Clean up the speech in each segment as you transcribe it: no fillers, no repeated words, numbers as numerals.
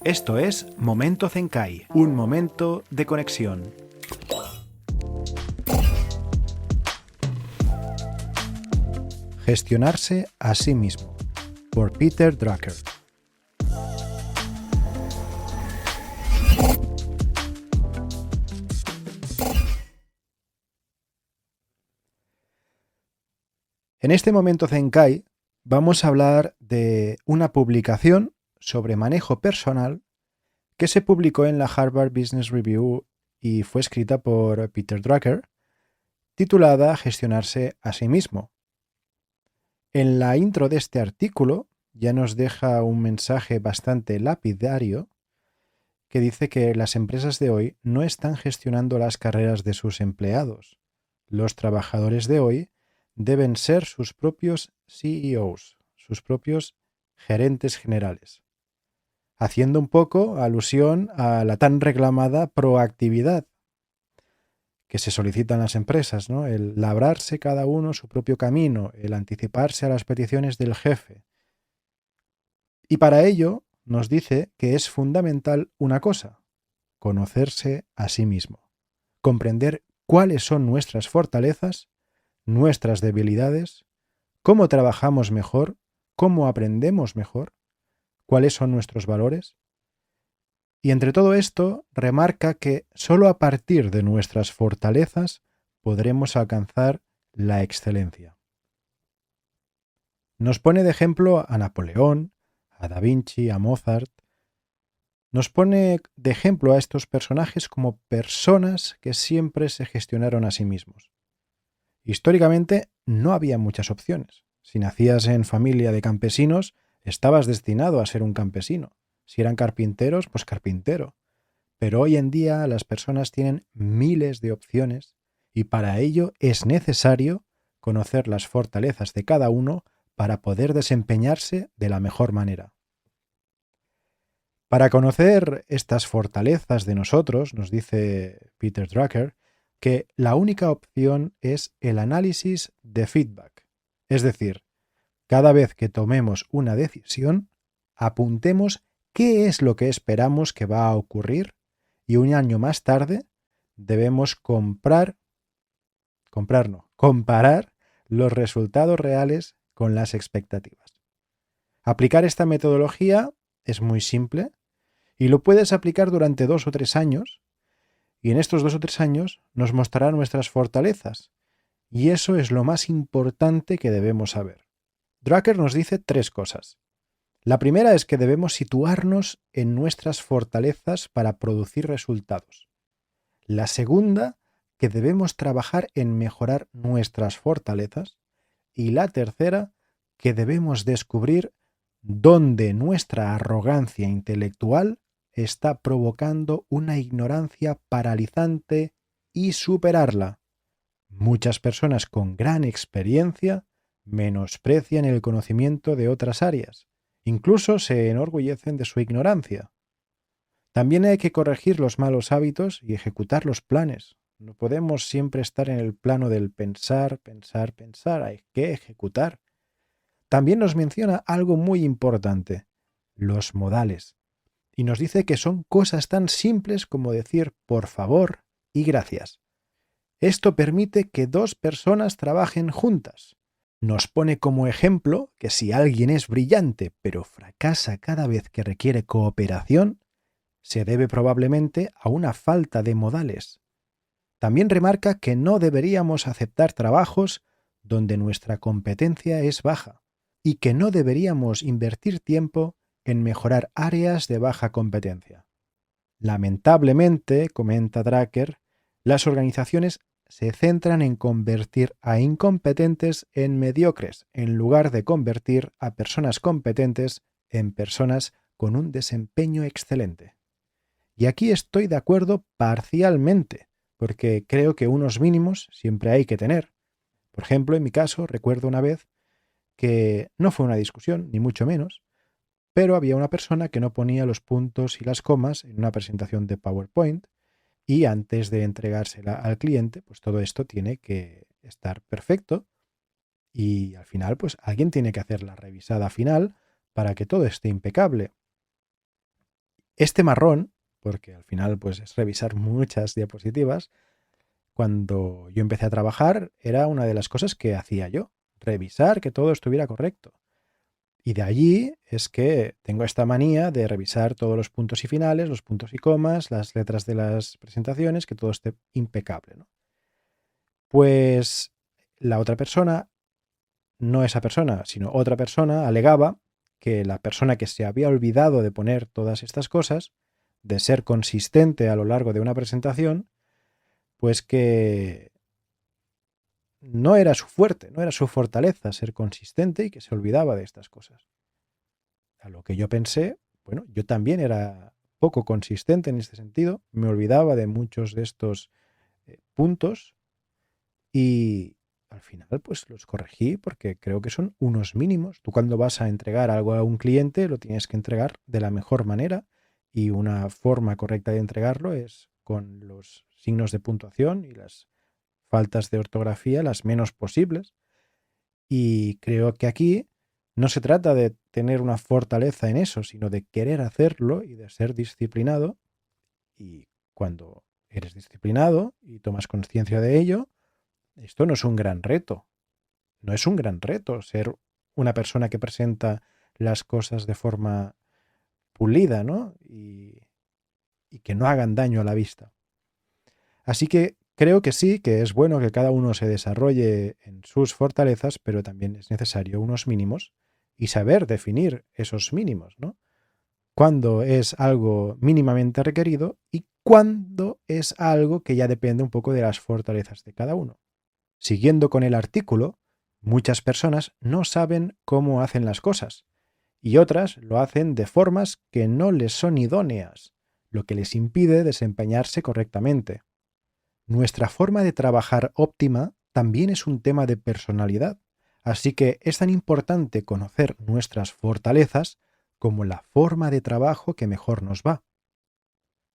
Esto es Momento Zenkai, un momento de conexión. Gestionarse a sí mismo, por Peter Drucker. En este Momento Zenkai vamos a hablar de una publicación sobre manejo personal que se publicó en la Harvard Business Review y fue escrita por Peter Drucker, titulada Gestionarse a sí mismo. En la intro de este artículo ya nos deja un mensaje bastante lapidario que dice que las empresas de hoy no están gestionando las carreras de sus empleados. Los trabajadores de hoy deben ser sus propios CEOs, sus propios gerentes generales, haciendo un poco alusión a la tan reclamada proactividad que se solicita en las empresas, ¿no? El labrarse cada uno su propio camino, el anticiparse a las peticiones del jefe. Y para ello nos dice que es fundamental una cosa: conocerse a sí mismo, comprender cuáles son nuestras fortalezas, nuestras debilidades, cómo trabajamos mejor, cómo aprendemos mejor, cuáles son nuestros valores. Y entre todo esto, remarca que solo a partir de nuestras fortalezas podremos alcanzar la excelencia. Nos pone de ejemplo a Napoleón, a Da Vinci, a Mozart. Nos pone de ejemplo a estos personajes como personas que siempre se gestionaron a sí mismos. Históricamente no había muchas opciones. Si nacías en familia de campesinos, estabas destinado a ser un campesino. Si eran carpinteros, pues carpintero. Pero hoy en día las personas tienen miles de opciones y para ello es necesario conocer las fortalezas de cada uno para poder desempeñarse de la mejor manera. Para conocer estas fortalezas de nosotros, nos dice Peter Drucker, que la única opción es el análisis de feedback. Es decir, cada vez que tomemos una decisión, apuntemos qué es lo que esperamos que va a ocurrir y un año más tarde debemos comparar los resultados reales con las expectativas. Aplicar esta metodología es muy simple y lo puedes aplicar durante 2 o 3 años y en estos 2 o 3 años nos mostrará nuestras fortalezas y eso es lo más importante que debemos saber. Drucker nos dice 3 cosas. La primera es que debemos situarnos en nuestras fortalezas para producir resultados. La segunda, que debemos trabajar en mejorar nuestras fortalezas. Y la tercera, que debemos descubrir dónde nuestra arrogancia intelectual está provocando una ignorancia paralizante y superarla. Muchas personas con gran experiencia menosprecian el conocimiento de otras áreas. Incluso se enorgullecen de su ignorancia. También hay que corregir los malos hábitos y ejecutar los planes. No podemos siempre estar en el plano del pensar, hay que ejecutar. También nos menciona algo muy importante, los modales. Y nos dice que son cosas tan simples como decir por favor y gracias. Esto permite que 2 personas trabajen juntas. Nos pone como ejemplo que si alguien es brillante pero fracasa cada vez que requiere cooperación, se debe probablemente a una falta de modales. También remarca que no deberíamos aceptar trabajos donde nuestra competencia es baja y que no deberíamos invertir tiempo en mejorar áreas de baja competencia. Lamentablemente, comenta Drucker, las organizaciones se centran en convertir a incompetentes en mediocres, en lugar de convertir a personas competentes en personas con un desempeño excelente. Y aquí estoy de acuerdo parcialmente, porque creo que unos mínimos siempre hay que tener. Por ejemplo, en mi caso, recuerdo una vez que no fue una discusión, ni mucho menos, pero había una persona que no ponía los puntos y las comas en una presentación de PowerPoint y antes de entregársela al cliente, pues todo esto tiene que estar perfecto y al final pues alguien tiene que hacer la revisada final para que todo esté impecable. Este marrón, porque al final pues es revisar muchas diapositivas, cuando yo empecé a trabajar era una de las cosas que hacía yo, revisar que todo estuviera correcto. Y de allí es que tengo esta manía de revisar todos los puntos y finales, los puntos y comas, las letras de las presentaciones, que todo esté impecable, ¿no? Pues la otra persona, no esa persona, sino otra persona, alegaba que la persona que se había olvidado de poner todas estas cosas, de ser consistente a lo largo de una presentación, pues que no era su fuerte, no era su fortaleza ser consistente y que se olvidaba de estas cosas. A lo que yo pensé, bueno, yo también era poco consistente en este sentido, me olvidaba de muchos de estos puntos y al final pues los corregí porque creo que son unos mínimos. Tú cuando vas a entregar algo a un cliente lo tienes que entregar de la mejor manera y una forma correcta de entregarlo es con los signos de puntuación y las faltas de ortografía las menos posibles. Y creo que aquí no se trata de tener una fortaleza en eso, sino de querer hacerlo y de ser disciplinado. Y cuando eres disciplinado y tomas conciencia de ello, esto no es un gran reto. No es un gran reto ser una persona que presenta las cosas de forma pulida, ¿no? Y que no hagan daño a la vista. Así que creo que sí, que es bueno que cada uno se desarrolle en sus fortalezas, pero también es necesario unos mínimos y saber definir esos mínimos, ¿no? Cuándo es algo mínimamente requerido y cuándo es algo que ya depende un poco de las fortalezas de cada uno. Siguiendo con el artículo, muchas personas no saben cómo hacen las cosas y otras lo hacen de formas que no les son idóneas, lo que les impide desempeñarse correctamente. Nuestra forma de trabajar óptima también es un tema de personalidad, así que es tan importante conocer nuestras fortalezas como la forma de trabajo que mejor nos va.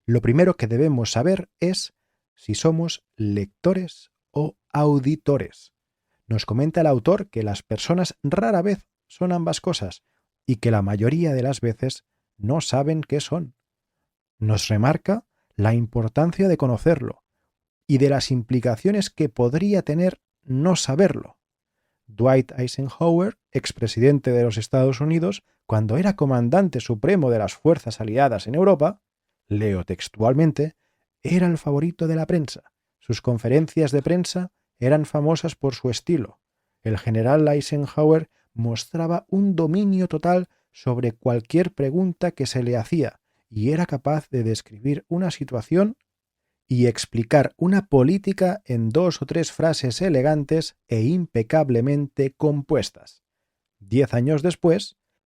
Lo primero que debemos saber es si somos lectores o auditores. Nos comenta el autor que las personas rara vez son ambas cosas y que la mayoría de las veces no saben qué son. Nos remarca la importancia de conocerlo y de las implicaciones que podría tener no saberlo. Dwight Eisenhower, expresidente de los Estados Unidos, cuando era comandante supremo de las fuerzas aliadas en Europa, leo textualmente, era el favorito de la prensa. Sus conferencias de prensa eran famosas por su estilo. El general Eisenhower mostraba un dominio total sobre cualquier pregunta que se le hacía y era capaz de describir una situación y explicar una política en 2 o 3 frases elegantes e impecablemente compuestas. 10 años después,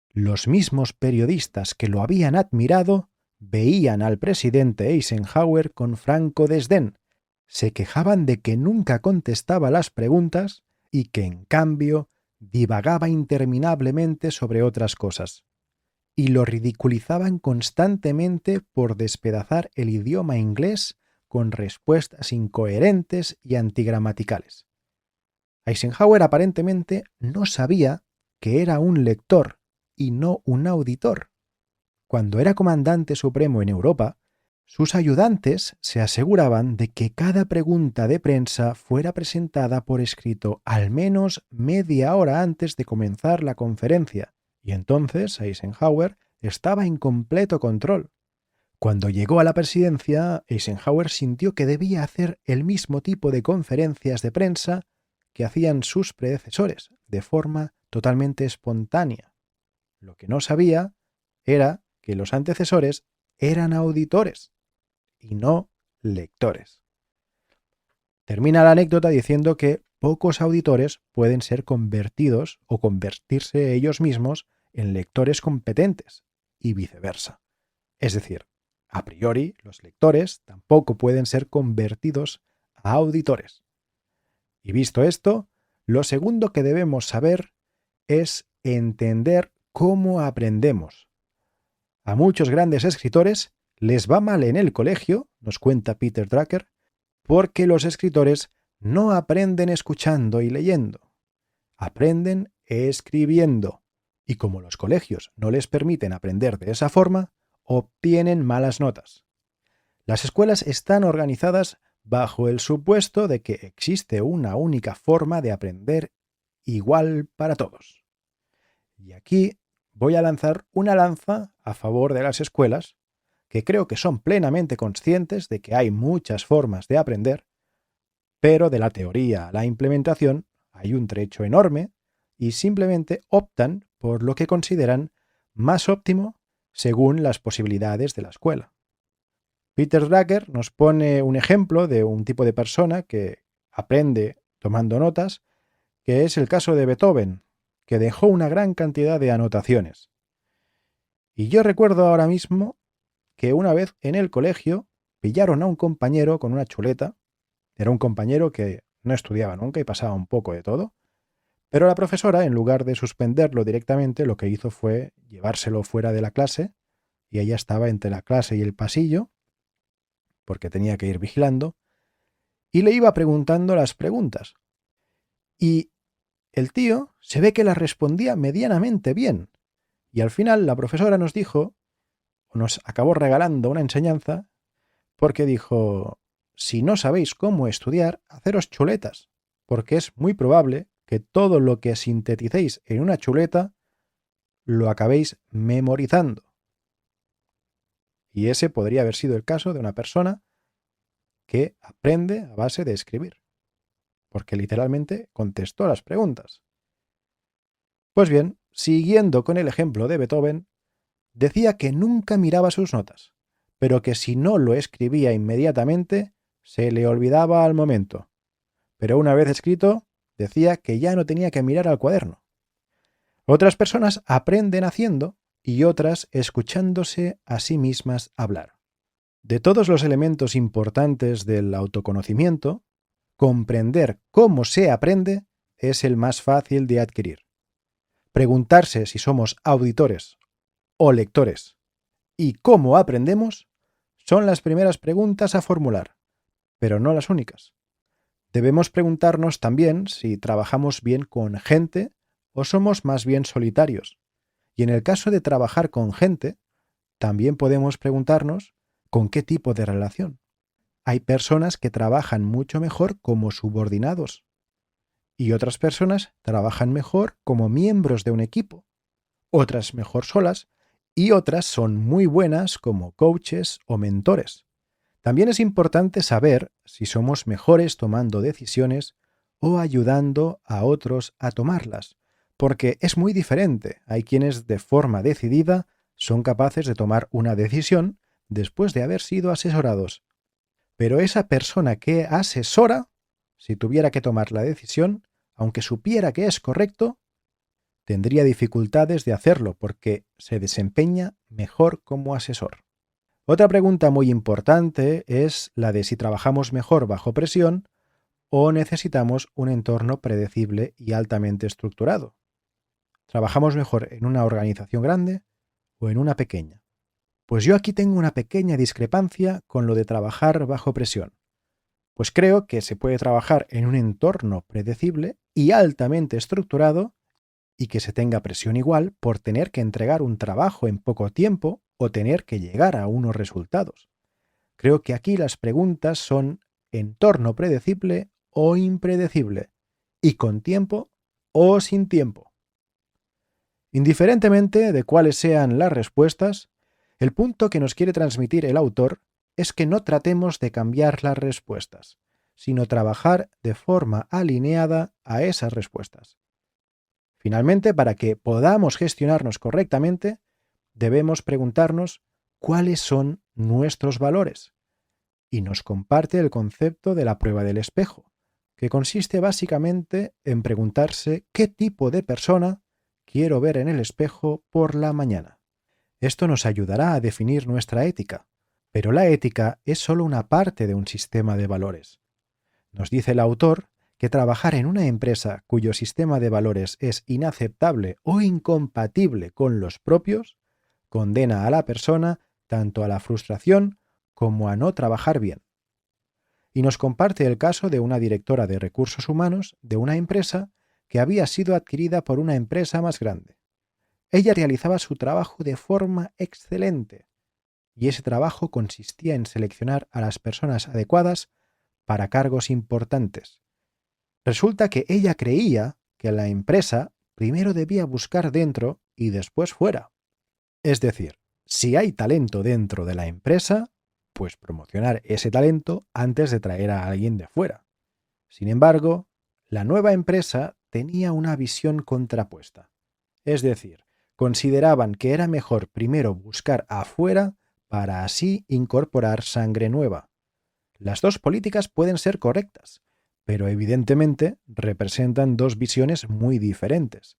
los mismos periodistas que lo habían admirado veían al presidente Eisenhower con franco desdén, se quejaban de que nunca contestaba las preguntas y que, en cambio, divagaba interminablemente sobre otras cosas. Y lo ridiculizaban constantemente por despedazar el idioma inglés con respuestas incoherentes y antigramaticales. Eisenhower aparentemente no sabía que era un lector y no un auditor. Cuando era comandante supremo en Europa, sus ayudantes se aseguraban de que cada pregunta de prensa fuera presentada por escrito al menos media hora antes de comenzar la conferencia, y entonces Eisenhower estaba en completo control. Cuando llegó a la presidencia, Eisenhower sintió que debía hacer el mismo tipo de conferencias de prensa que hacían sus predecesores, de forma totalmente espontánea. Lo que no sabía era que los antecesores eran auditores y no lectores. Termina la anécdota diciendo que pocos auditores pueden ser convertidos o convertirse ellos mismos en lectores competentes y viceversa. Es decir, a priori, los lectores tampoco pueden ser convertidos a auditores. Y visto esto, lo segundo que debemos saber es entender cómo aprendemos. A muchos grandes escritores les va mal en el colegio, nos cuenta Peter Drucker, porque los escritores no aprenden escuchando y leyendo. Aprenden escribiendo. Y como los colegios no les permiten aprender de esa forma, obtienen malas notas. Las escuelas están organizadas bajo el supuesto de que existe una única forma de aprender igual para todos. Y aquí voy a lanzar una lanza a favor de las escuelas, que creo que son plenamente conscientes de que hay muchas formas de aprender, pero de la teoría a la implementación hay un trecho enorme y simplemente optan por lo que consideran más óptimo según las posibilidades de la escuela. Peter Drucker nos pone un ejemplo de un tipo de persona que aprende tomando notas, que es el caso de Beethoven, que dejó una gran cantidad de anotaciones. Y yo recuerdo ahora mismo que una vez en el colegio pillaron a un compañero con una chuleta. Era un compañero que no estudiaba nunca y pasaba un poco de todo, pero la profesora, en lugar de suspenderlo directamente, lo que hizo fue llevárselo fuera de la clase, y ella estaba entre la clase y el pasillo, porque tenía que ir vigilando, y le iba preguntando las preguntas. Y el tío se ve que las respondía medianamente bien, y al final la profesora nos dijo, o nos acabó regalando una enseñanza, porque dijo: si no sabéis cómo estudiar, haceros chuletas, porque es muy probable que todo lo que sinteticéis en una chuleta lo acabéis memorizando. Y ese podría haber sido el caso de una persona que aprende a base de escribir, porque literalmente contestó las preguntas. Pues bien, siguiendo con el ejemplo de Beethoven, decía que nunca miraba sus notas, pero que si no lo escribía inmediatamente, se le olvidaba al momento. Pero una vez escrito, decía que ya no tenía que mirar al cuaderno. Otras personas aprenden haciendo y otras escuchándose a sí mismas hablar. De todos los elementos importantes del autoconocimiento, comprender cómo se aprende es el más fácil de adquirir. Preguntarse si somos auditores o lectores y cómo aprendemos son las primeras preguntas a formular, pero no las únicas. Debemos preguntarnos también si trabajamos bien con gente o somos más bien solitarios. Y en el caso de trabajar con gente, también podemos preguntarnos con qué tipo de relación. Hay personas que trabajan mucho mejor como subordinados y otras personas trabajan mejor como miembros de un equipo, otras mejor solas y otras son muy buenas como coaches o mentores. También es importante saber si somos mejores tomando decisiones o ayudando a otros a tomarlas, porque es muy diferente. Hay quienes de forma decidida son capaces de tomar una decisión después de haber sido asesorados. Pero esa persona que asesora, si tuviera que tomar la decisión, aunque supiera que es correcto, tendría dificultades de hacerlo porque se desempeña mejor como asesor. Otra pregunta muy importante es la de si trabajamos mejor bajo presión o necesitamos un entorno predecible y altamente estructurado. ¿Trabajamos mejor en una organización grande o en una pequeña? Pues yo aquí tengo una pequeña discrepancia con lo de trabajar bajo presión, pues creo que se puede trabajar en un entorno predecible y altamente estructurado y que se tenga presión igual por tener que entregar un trabajo en poco tiempo o tener que llegar a unos resultados. Creo que aquí las preguntas son entorno predecible o impredecible, y con tiempo o sin tiempo. Indiferentemente de cuáles sean las respuestas, el punto que nos quiere transmitir el autor es que no tratemos de cambiar las respuestas, sino trabajar de forma alineada a esas respuestas. Finalmente, para que podamos gestionarnos correctamente, debemos preguntarnos cuáles son nuestros valores. Y nos comparte el concepto de la prueba del espejo, que consiste básicamente en preguntarse qué tipo de persona quiero ver en el espejo por la mañana. Esto nos ayudará a definir nuestra ética, pero la ética es solo una parte de un sistema de valores. Nos dice el autor que trabajar en una empresa cuyo sistema de valores es inaceptable o incompatible con los propios, condena a la persona tanto a la frustración como a no trabajar bien. Y nos comparte el caso de una directora de recursos humanos de una empresa que había sido adquirida por una empresa más grande. ella realizaba su trabajo de forma excelente, y ese trabajo consistía en seleccionar a las personas adecuadas para cargos importantes. Resulta que ella creía que la empresa primero debía buscar dentro y después fuera. Es decir, si hay talento dentro de la empresa, pues promocionar ese talento antes de traer a alguien de fuera. Sin embargo, la nueva empresa tenía una visión contrapuesta. Es decir, consideraban que era mejor primero buscar afuera para así incorporar sangre nueva. Las dos políticas pueden ser correctas, pero evidentemente representan dos visiones muy diferentes.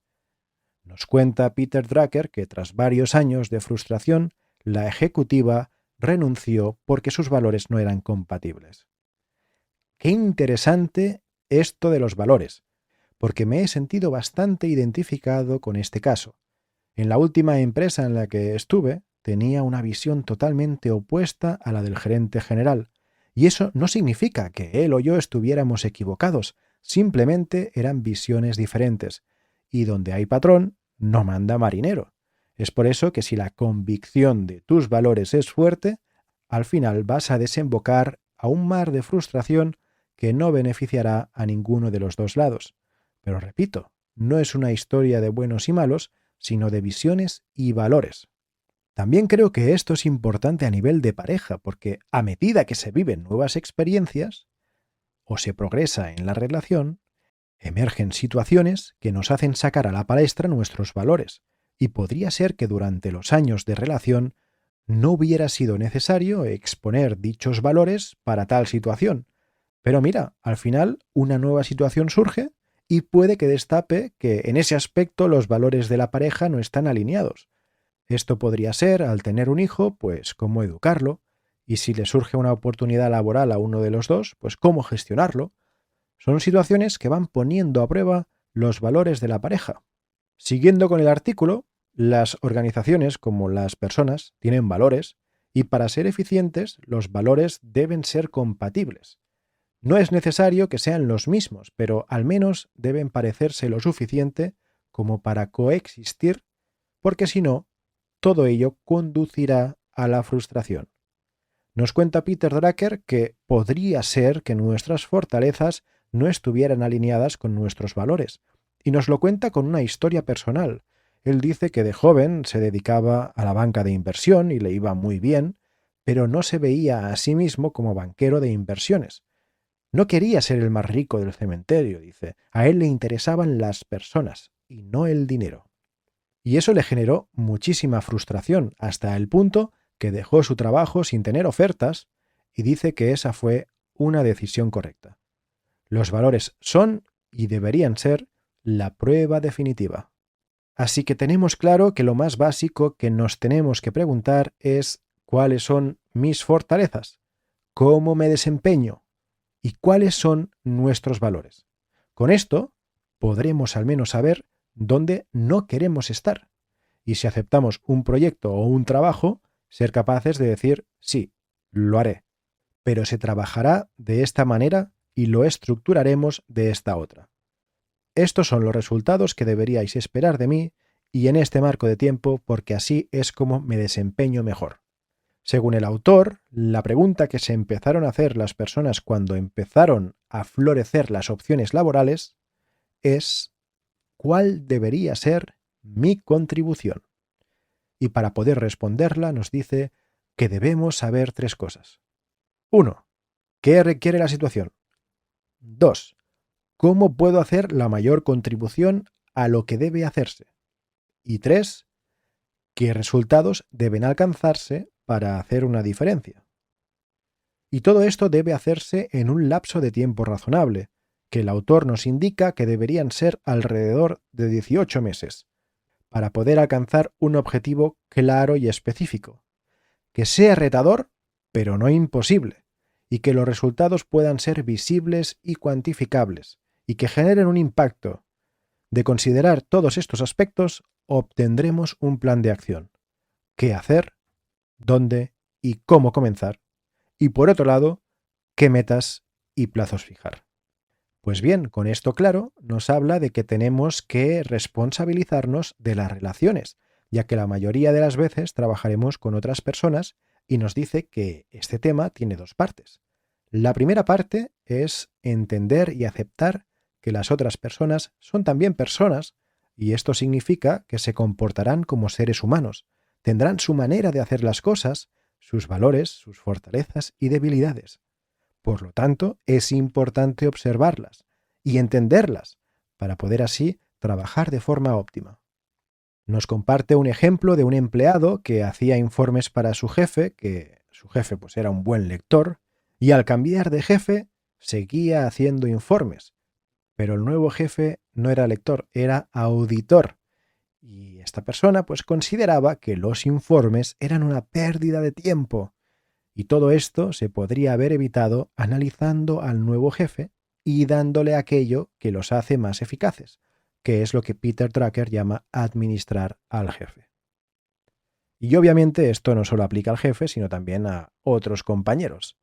Nos cuenta Peter Drucker que tras varios años de frustración, la ejecutiva renunció porque sus valores no eran compatibles. Qué interesante esto de los valores, porque me he sentido bastante identificado con este caso. En la última empresa en la que estuve, tenía una visión totalmente opuesta a la del gerente general, y eso no significa que él o yo estuviéramos equivocados, simplemente eran visiones diferentes, y donde hay patrón, no manda marinero. Es por eso que si la convicción de tus valores es fuerte, al final vas a desembocar a un mar de frustración que no beneficiará a ninguno de los dos lados. Pero repito, no es una historia de buenos y malos, sino de visiones y valores. También creo que esto es importante a nivel de pareja, porque a medida que se viven nuevas experiencias o se progresa en la relación, emergen situaciones que nos hacen sacar a la palestra nuestros valores, y podría ser que durante los años de relación no hubiera sido necesario exponer dichos valores para tal situación. Pero mira, al final una nueva situación surge y puede que destape que en ese aspecto los valores de la pareja no están alineados. Esto podría ser, al tener un hijo, pues cómo educarlo, y si le surge una oportunidad laboral a uno de los dos, pues cómo gestionarlo. Son situaciones que van poniendo a prueba los valores de la pareja. Siguiendo con el artículo, las organizaciones, como las personas, tienen valores, y para ser eficientes, los valores deben ser compatibles. No es necesario que sean los mismos, pero al menos deben parecerse lo suficiente como para coexistir, porque si no, todo ello conducirá a la frustración. Nos cuenta Peter Drucker que podría ser que nuestras fortalezas no estuvieran alineadas con nuestros valores, y nos lo cuenta con una historia personal. Él dice que de joven se dedicaba a la banca de inversión y le iba muy bien, pero no se veía a sí mismo como banquero de inversiones. No quería ser el más rico del cementerio, dice. A él le interesaban las personas y no el dinero. Y eso le generó muchísima frustración, hasta el punto que dejó su trabajo sin tener ofertas y dice que esa fue una decisión correcta. Los valores son y deberían ser la prueba definitiva. Así que tenemos claro que lo más básico que nos tenemos que preguntar es ¿cuáles son mis fortalezas? ¿Cómo me desempeño? ¿Y cuáles son nuestros valores? Con esto podremos al menos saber dónde no queremos estar. Y si aceptamos un proyecto o un trabajo, ser capaces de decir, sí, lo haré, pero se trabajará de esta manera y lo estructuraremos de esta otra. Estos son los resultados que deberíais esperar de mí y en este marco de tiempo porque así es como me desempeño mejor. Según el autor, la pregunta que se empezaron a hacer las personas cuando empezaron a florecer las opciones laborales es ¿cuál debería ser mi contribución? Y para poder responderla nos dice que debemos saber tres cosas. 1. ¿Qué requiere la situación? 2. ¿Cómo puedo hacer la mayor contribución a lo que debe hacerse? Y 3. ¿Qué resultados deben alcanzarse para hacer una diferencia? Y todo esto debe hacerse en un lapso de tiempo razonable, que el autor nos indica que deberían ser alrededor de 18 meses, para poder alcanzar un objetivo claro y específico, que sea retador, pero no imposible, y que los resultados puedan ser visibles y cuantificables, y que generen un impacto. De considerar todos estos aspectos, obtendremos un plan de acción. ¿Qué hacer? ¿Dónde y cómo comenzar? Y por otro lado, ¿qué metas y plazos fijar? Pues bien, con esto claro, nos habla de que tenemos que responsabilizarnos de las relaciones, ya que la mayoría de las veces trabajaremos con otras personas y nos dice que este tema tiene dos partes. La primera parte es entender y aceptar que las otras personas son también personas, y esto significa que se comportarán como seres humanos, tendrán su manera de hacer las cosas, sus valores, sus fortalezas y debilidades. Por lo tanto, es importante observarlas y entenderlas para poder así trabajar de forma óptima. Nos comparte un ejemplo de un empleado que hacía informes para su jefe, que su jefe pues era un buen lector, y al cambiar de jefe seguía haciendo informes. Pero el nuevo jefe no era lector, era auditor. Y esta persona pues consideraba que los informes eran una pérdida de tiempo. Y todo esto se podría haber evitado analizando al nuevo jefe y dándole aquello que los hace más eficaces, que es lo que Peter Drucker llama administrar al jefe. Y obviamente esto no solo aplica al jefe, sino también a otros compañeros.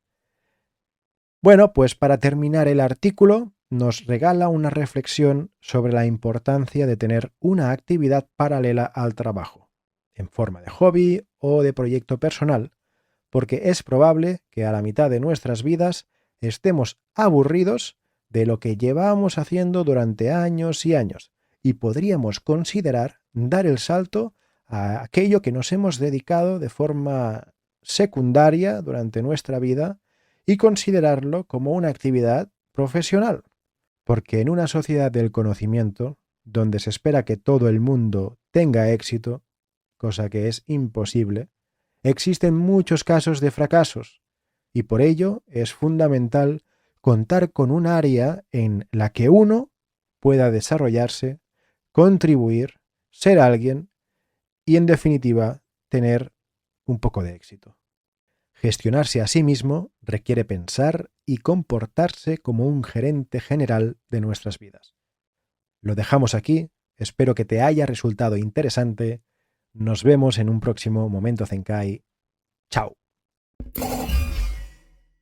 Bueno, pues para terminar el artículo, nos regala una reflexión sobre la importancia de tener una actividad paralela al trabajo, en forma de hobby o de proyecto personal, porque es probable que a la mitad de nuestras vidas estemos aburridos de lo que llevamos haciendo durante años y años, y podríamos considerar dar el salto a aquello que nos hemos dedicado de forma secundaria durante nuestra vida y considerarlo como una actividad profesional. Porque en una sociedad del conocimiento, donde se espera que todo el mundo tenga éxito, cosa que es imposible, existen muchos casos de fracasos, y por ello es fundamental contar con un área en la que uno pueda desarrollarse, contribuir, ser alguien y, en definitiva, tener un poco de éxito. Gestionarse a sí mismo requiere pensar y comportarse como un gerente general de nuestras vidas. Lo dejamos aquí, espero que te haya resultado interesante. Nos vemos en un próximo Momento Zenkai. ¡Chao!